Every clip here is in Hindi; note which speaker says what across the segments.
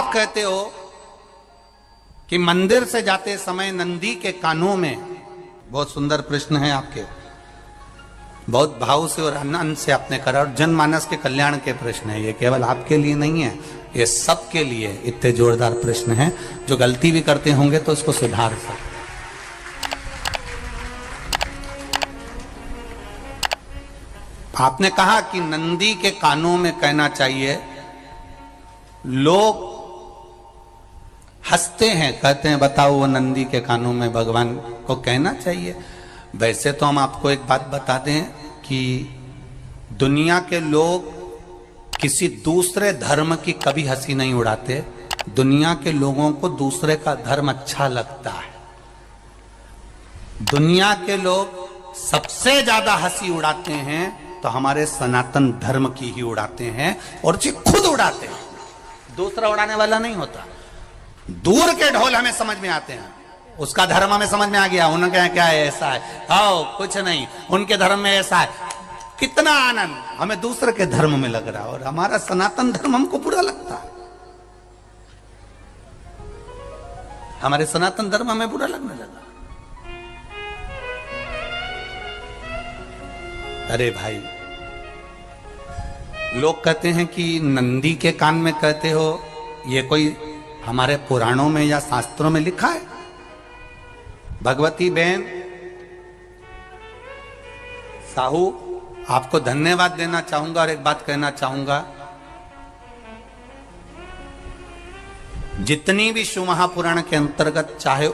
Speaker 1: आप कहते हो कि मंदिर से जाते समय नंदी के कानों में, बहुत सुंदर प्रश्न है आपके, बहुत भाव से और आनंद से आपने करा, और जनमानस के कल्याण के प्रश्न है ये, केवल आपके लिए नहीं है, ये सबके लिए इतने जोरदार प्रश्न है। जो गलती भी करते होंगे तो उसको सुधार सकते। आपने कहा कि नंदी के कानों में कहना चाहिए, लोग हंसते हैं, कहते हैं बताओ वो नंदी के कानों में भगवान को कहना चाहिए। वैसे तो हम आपको एक बात बता दें कि दुनिया के लोग किसी दूसरे धर्म की कभी हंसी नहीं उड़ाते। दुनिया के लोगों को दूसरे का धर्म अच्छा लगता है। दुनिया के लोग सबसे ज्यादा हंसी उड़ाते हैं तो हमारे सनातन धर्म की ही उड़ाते हैं, और जी खुद उड़ाते हैं, दूसरा उड़ाने वाला नहीं होता। दूर के ढोल हमें समझ में आते हैं, उसका धर्म हमें समझ में आ गया, उनका क्या है, ऐसा है, आओ कुछ नहीं, उनके धर्म में ऐसा है, कितना आनंद हमें दूसरे के धर्म में लग रहा है, और हमारा सनातन धर्म हमको बुरा लगता है। हमारे सनातन धर्म हमें बुरा लगने लगा। अरे भाई, लोग कहते हैं कि नंदी के कान में कहते हो, ये कोई हमारे पुराणों में या शास्त्रों में लिखा है? भगवती बहन साहू, आपको धन्यवाद देना चाहूंगा और एक बात कहना चाहूंगा, जितनी भी शिव महापुराण के अंतर्गत चाहे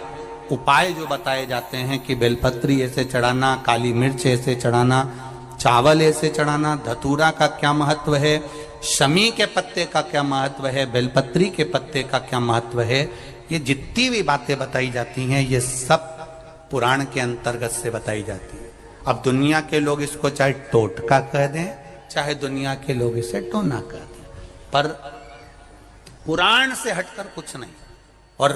Speaker 1: उपाय जो बताए जाते हैं कि बेलपत्री ऐसे चढ़ाना, काली मिर्च ऐसे चढ़ाना, चावल ऐसे चढ़ाना, धतूरा का क्या महत्व है, शमी के पत्ते का क्या महत्व है, बेलपत्री के पत्ते का क्या महत्व है, ये जितनी भी बातें बताई जाती हैं ये सब पुराण के अंतर्गत से बताई जाती है। अब दुनिया के लोग इसको चाहे टोटका कह दें, चाहे दुनिया के लोग इसे टोना कह दें, पर पुराण से हटकर कुछ नहीं। और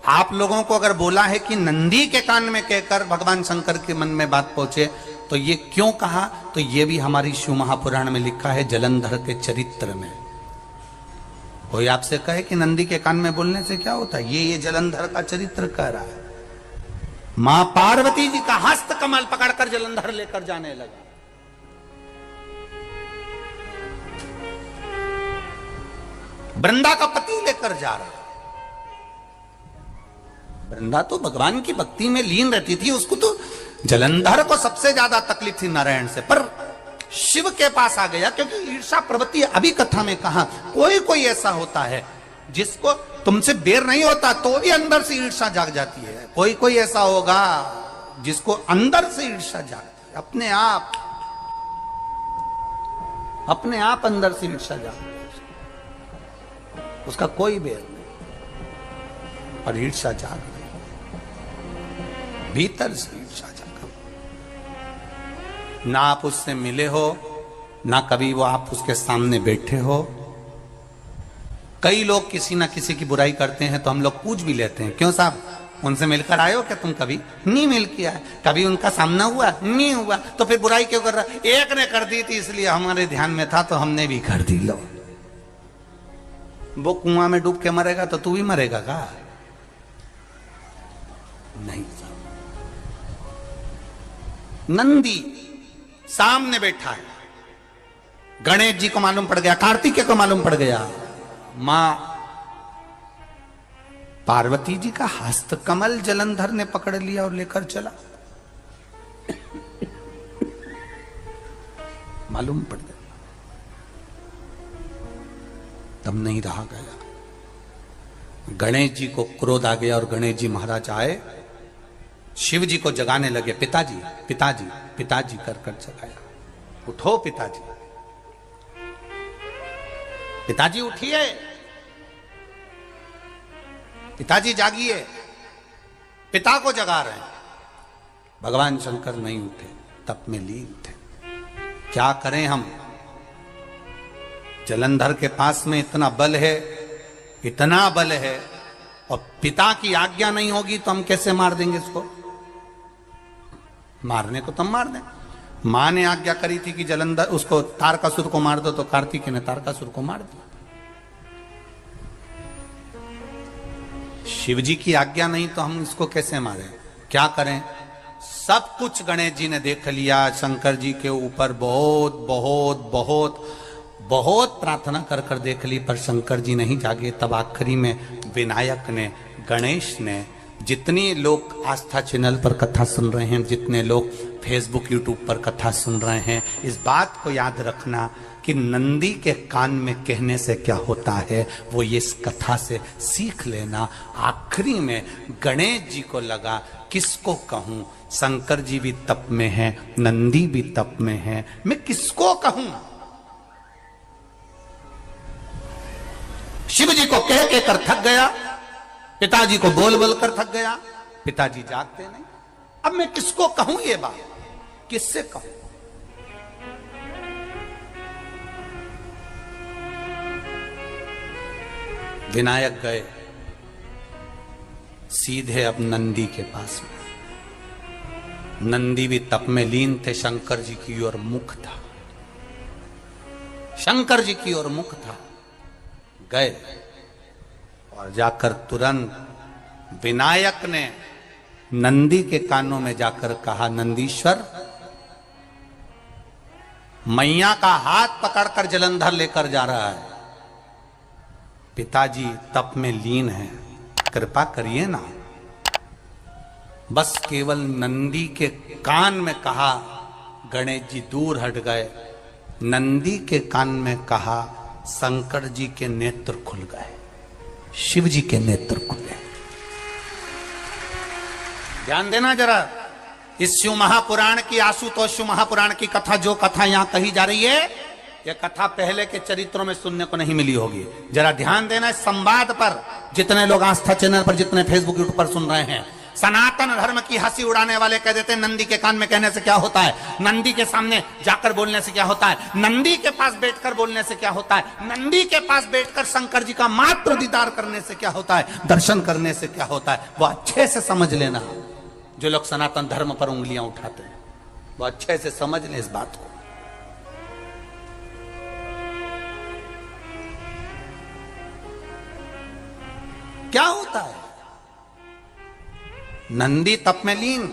Speaker 1: आप लोगों को अगर बोला है कि नंदी के कान में कहकर भगवान शंकर के मन में बात पहुंचे, तो ये क्यों कहा, तो ये भी हमारी शिव महापुराण में लिखा है, जलंधर के चरित्र में। कोई आपसे कहे कि नंदी के कान में बोलने से क्या होता है, ये जलंधर का चरित्र कह रहा है। मां पार्वती जी का हस्त कमल पकड़कर जलंधर लेकर जाने लगा। वृंदा का पति लेकर जा रहा। वृंदा तो भगवान की भक्ति में लीन रहती थी, उसको तो जलंधर को सबसे ज्यादा तकलीफ थी नारायण से, पर शिव के पास आ गया, क्योंकि ईर्षा प्रवृत्ति, अभी कथा में कहा, कोई कोई ऐसा होता है जिसको तुमसे बेर नहीं होता तो भी अंदर से ईर्षा जाग जाती है। कोई कोई ऐसा होगा जिसको अंदर से ईर्षा जागती है, अपने आप अंदर से ईर्षा जागती है, उसका कोई बेर नहीं, और ईर्षा जाग रही, भीतर से ईर्षा जाग। ना आप उससे मिले हो, ना कभी वो आप उसके सामने बैठे हो। कई लोग किसी ना किसी की बुराई करते हैं तो हम लोग पूछ भी लेते हैं, क्यों साहब उनसे मिलकर आए हो क्या तुम? कभी नहीं मिल किया है, कभी उनका सामना हुआ नहीं हुआ, तो फिर बुराई क्यों कर रहा? एक ने कर दी थी इसलिए हमारे ध्यान में था तो हमने भी कर दी। लो, वो कुआं में डूब के मरेगा तो तू भी मरेगा का? नहीं। नंदी सामने बैठा है, गणेश जी को मालूम पड़ गया, कार्तिकेय को मालूम पड़ गया, मां पार्वती जी का हस्त कमल जलंधर ने पकड़ लिया और लेकर चला। मालूम पड़ गया, तब नहीं रहा गया। गणेश जी को क्रोध आ गया और गणेश जी महाराज आए, शिव जी को जगाने लगे, पिताजी पिताजी पिताजी कर कर जगाया, उठो पिताजी, पिताजी उठिए, पिताजी जागिए, पिता को जगा रहे हैं। भगवान शंकर नहीं उठे, तप में लीन थे। क्या करें हम? जलंधर के पास में इतना बल है, इतना बल है, और पिता की आज्ञा नहीं होगी तो हम कैसे मार देंगे इसको? मारने को तो मार दें। मां ने आज्ञा करी थी कि जलंधर उसको तारकासुर को मार दो, तो कार्तिकेय ने तारकासुर को मार दिया। शिव जी की आज्ञा नहीं तो हम इसको कैसे मारें? क्या करें? सब कुछ गणेश जी ने देख लिया, शंकर जी के ऊपर बहुत बहुत बहुत बहुत प्रार्थना कर कर देख ली, पर शंकर जी नहीं जागे। तब आखिरी में विनायक ने, गणेश ने, जितने लोग आस्था चैनल पर कथा सुन रहे हैं, जितने लोग फेसबुक यूट्यूब पर कथा सुन रहे हैं, इस बात को याद रखना कि नंदी के कान में कहने से क्या होता है वो ये इस कथा से सीख लेना। आखिरी में गणेश जी को लगा किसको कहूं, शंकर जी भी तप में है, नंदी भी तप में है, मैं किसको कहूं? शिव जी को कह के कर थक गया, पिताजी को बोल बोल कर थक गया, पिताजी जागते नहीं। अब मैं किसको कहूं ये बात, किससे कहूं? विनायक गए सीधे अब नंदी के पास में। नंदी भी तप में लीन थे, शंकर जी की ओर मुख था, शंकर जी की ओर मुख था। गए और जाकर तुरंत विनायक ने नंदी के कानों में जाकर कहा, नंदीश्वर, मैया का हाथ पकड़कर जलंधर लेकर जा रहा है, पिताजी तप में लीन है, कृपा करिए ना। बस केवल नंदी के कान में कहा, गणेश जी दूर हट गए। नंदी के कान में कहा, शंकर जी के नेत्र खुल गए, शिव जी के नेत्र खुले। ध्यान देना जरा, इस शिव महापुराण की, आशुतोष शिव महापुराण की कथा, जो कथा यहां कही जा रही है, यह कथा पहले के चरित्रों में सुनने को नहीं मिली होगी। जरा ध्यान देना इस संवाद पर, जितने लोग आस्था चैनल पर, जितने फेसबुक यूट्यूब पर सुन रहे हैं। सनातन धर्म की हंसी उड़ाने वाले कह देते हैं नंदी के कान में कहने से क्या होता है, नंदी के सामने जाकर बोलने से क्या होता है, नंदी के पास बैठकर बोलने से क्या होता है, नंदी के पास बैठकर शंकर जी का मात्र दीदार करने से क्या होता है, दर्शन करने से क्या होता है। वो अच्छे से समझ लेना, जो लोग सनातन धर्म पर उंगलियां उठाते हैं, वो अच्छे से समझ लें इस बात को। क्या होता है? नंदी तप में लीन,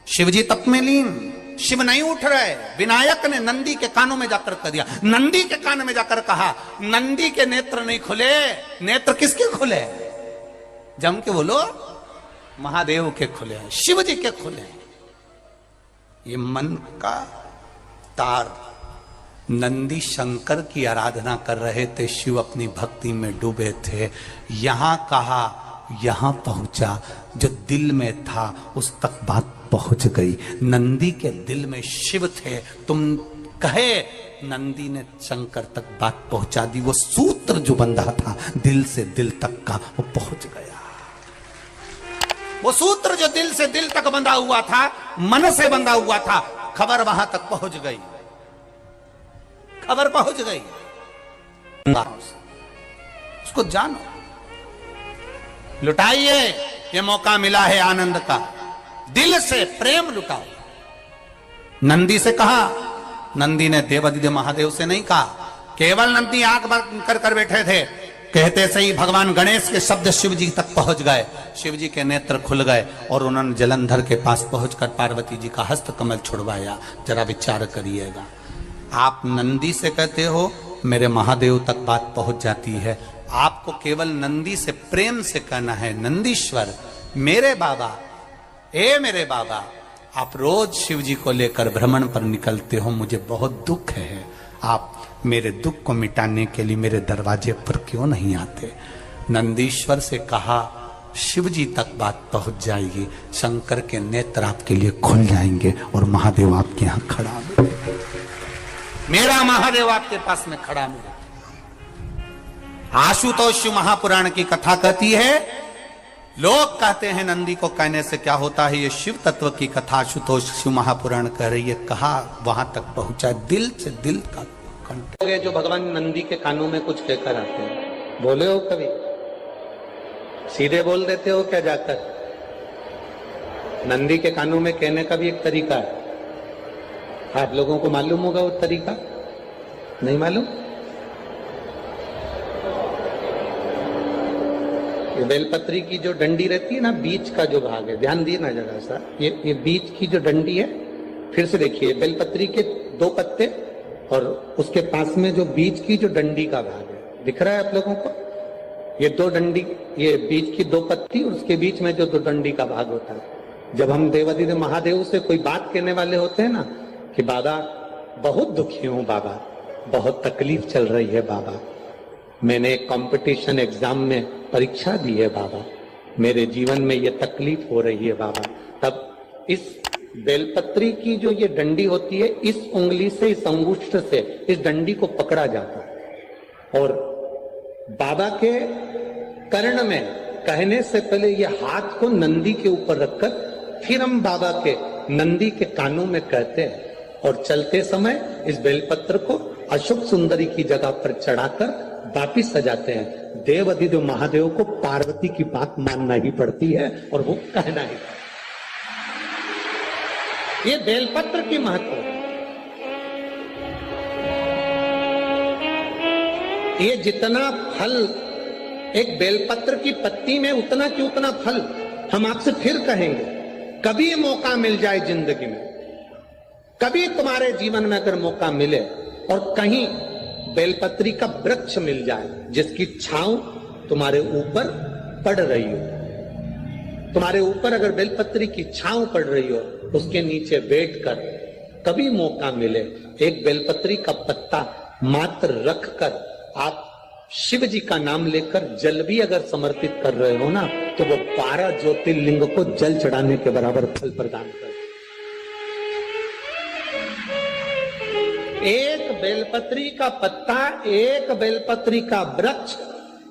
Speaker 1: शिवजी तप में लीन, शिव नहीं उठ रहे। विनायक ने नंदी के कानों में जाकर कह दिया, नंदी के कान में जाकर कहा, नंदी के नेत्र नहीं खुले। नेत्र किसके खुले? जम के बोलो, महादेव के खुले, शिव जी के खुले। ये मन का तार। नंदी शंकर की आराधना कर रहे थे, शिव अपनी भक्ति में डूबे थे। यहां कहा, यहां पहुंचा, जो दिल में था उस तक बात पहुंच गई। नंदी के दिल में शिव थे, तुम कहे, नंदी ने शंकर तक बात पहुंचा दी। वो सूत्र जो बंधा था दिल से दिल तक का, वो पहुंच गया। वो सूत्र जो दिल से दिल तक बंधा हुआ था, मन से बंधा हुआ था, खबर वहां तक पहुंच गई, खबर पहुंच गई। उसको जानो, लुटाइए, ये मौका मिला है आनंद का, दिल से प्रेम लुटाओ। नंदी से कहा, नंदी ने देवादिदेव महादेव से नहीं कहा। केवल नंदी आंख बंद कर कर बैठे थे, कहते सही भगवान गणेश के शब्द शिव जी तक पहुंच गए। शिव जी के नेत्र खुल गए और उन्होंने जलंधर के पास पहुंचकर पार्वती जी का हस्त कमल छुड़वाया। जरा विचार करिएगा, आप नंदी से कहते हो मेरे महादेव तक बात पहुंच जाती है। आपको केवल नंदी से प्रेम से कहना है, नंदीश्वर, मेरे बाबा, ए मेरे बाबा, आप रोज शिव जी को लेकर भ्रमण पर निकलते हो, मुझे बहुत दुख है, आप मेरे दुख को मिटाने के लिए मेरे दरवाजे पर क्यों नहीं आते? नंदीश्वर से कहा, शिव जी तक बात पहुंच जाएगी, शंकर के नेत्र आपके लिए खुल जाएंगे और महादेव आपके यहां खड़ा मिलेगा, मेरा महादेव आपके पास में खड़ा मिलेगा। आशुतोष शिव महापुराण की कथा कहती है, लोग कहते हैं नंदी को कहने से क्या होता है, ये शिव तत्व की कथा आशुतोष शिव महापुराण कह रही है। कहा वहां तक पहुंचा, दिल से दिल का कंठ। जो भगवान नंदी के कानों में कुछ कहकर आते हैं, बोले हो कभी? सीधे बोल देते हो क्या जाकर? नंदी के कानों में कहने का भी एक तरीका है। आप लोगों को मालूम होगा वो तरीका? नहीं मालूम? ये बेलपत्री की जो डंडी रहती है ना, बीच का जो भाग है, ध्यान दिए ना जरा सा, ये बीच की जो डंडी है, फिर से देखिए, बेलपत्री के 2 पत्ते और उसके पास में जो बीच की जो डंडी का भाग है, दिख रहा है आप लोगों को? ये 2 डंडी, ये बीच की 2 पत्ती और उसके बीच में जो 2 डंडी का भाग होता है। जब हम देवाधिदेव महादेव से कोई बात कहने वाले होते हैं ना कि बाबा बहुत दुखी हूं, बाबा बहुत तकलीफ चल रही है, बाबा मैंने एक कंपटीशन एग्जाम में परीक्षा दी है, बाबा मेरे जीवन में ये तकलीफ हो रही है, बाबा, तब इस बेलपत्री की जो ये डंडी होती है, इस उंगली से, इस अंगुष्ठ से इस डंडी को पकड़ा जाता है और बाबा के कर्ण में कहने से पहले ये हाथ को नंदी के ऊपर रखकर फिर हम बाबा के नंदी के कानों में कहते हैं और चलते समय इस बेलपत्र को अशोक सुंदरी की जगह पर चढ़ाकर वापिस सजाते हैं। देव अधिदेव महादेव को पार्वती की बात मानना ही पड़ती है और वो कहना ही पड़ता है। ये बेलपत्र की महत्व है। ये जितना फल एक बेलपत्र की पत्ती में, उतना की उतना फल। हम आपसे फिर कहेंगे, कभी मौका मिल जाए जिंदगी में, कभी तुम्हारे जीवन में अगर मौका मिले और कहीं बेलपत्री का वृक्ष मिल जाए जिसकी छांव तुम्हारे ऊपर पड़ रही हो, तुम्हारे ऊपर अगर बेलपत्री की छांव पड़ रही हो, उसके नीचे बैठकर कभी मौका मिले, एक बेलपत्री का पत्ता मात्र रखकर आप शिव जी का नाम लेकर जल भी अगर समर्पित कर रहे हो ना, तो वो 12 ज्योतिर्लिंग को जल चढ़ाने के बराबर फल प्रदान कर। एक बेलपत्री का पत्ता, एक बेलपत्री का वृक्ष,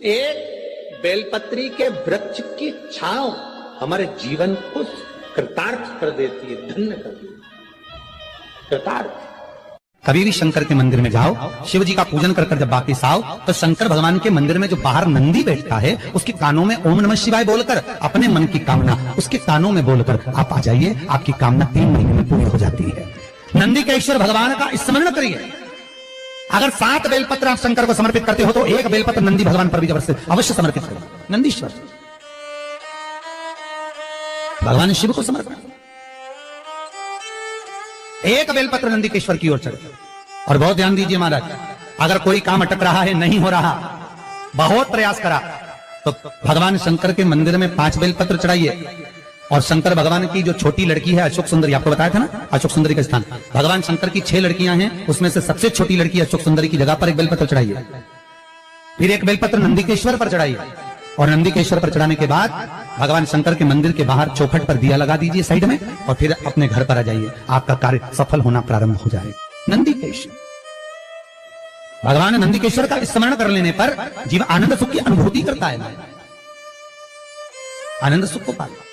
Speaker 1: एक बेलपत्री के वृक्ष की छांव हमारे जीवन को कृतार्थ कर देती है, धन्य कर देती है, कृतार्थ।
Speaker 2: कभी भी शंकर के मंदिर में जाओ, शिव जी का पूजन कर कर जब वापिस आओ, तो शंकर भगवान के मंदिर में जो बाहर नंदी बैठता है, उसके कानों में ओम नमः शिवाय बोलकर अपने मन की कामना उसके कानों में बोलकर आप आ जाइए, आपकी कामना 3 महीने में पूरी हो जाती है। नंदी के ईश्वर भगवान का स्मरण करिए। अगर 7 बेलपत्र आप शंकर को समर्पित करते हो तो 1 बेलपत्र नंदी भगवान पर भी अवश्य समर्पित करो। नंदीश्वर भगवान शिव को समर्पित, 1 बेलपत्र नंदी के ईश्वर की ओर चढ़े। और बहुत ध्यान दीजिए महाराज, अगर कोई काम अटक रहा है, नहीं हो रहा, बहुत प्रयास करा, तो भगवान शंकर के मंदिर में 5 बेलपत्र चढ़ाइए। और शंकर भगवान की जो छोटी लड़की है अशोक सुंदरी, आपको बताया था ना अशोक सुंदरी का स्थान, भगवान शंकर की 6 लड़कियां हैं, उसमें से सबसे छोटी लड़की अशोक सुंदरी की जगह पर 1 बेलपत्र चढ़ाइए। फिर 1 बेलपत्र नंदीकेश्वर पर चढ़ाइए और नंदीकेश्वर पर चढ़ाने के बाद भगवान शंकर के मंदिर के बाहर चौखट पर दिया लगा दीजिए साइड में, और फिर अपने घर पर आ जाइए, आपका कार्य सफल होना प्रारंभ हो जाएगा। नंदीकेश्वर भगवान नंदीकेश्वर का स्मरण कर लेने पर जीव आनंद सुख की अनुभूति करता है, आनंद सुख को पाता।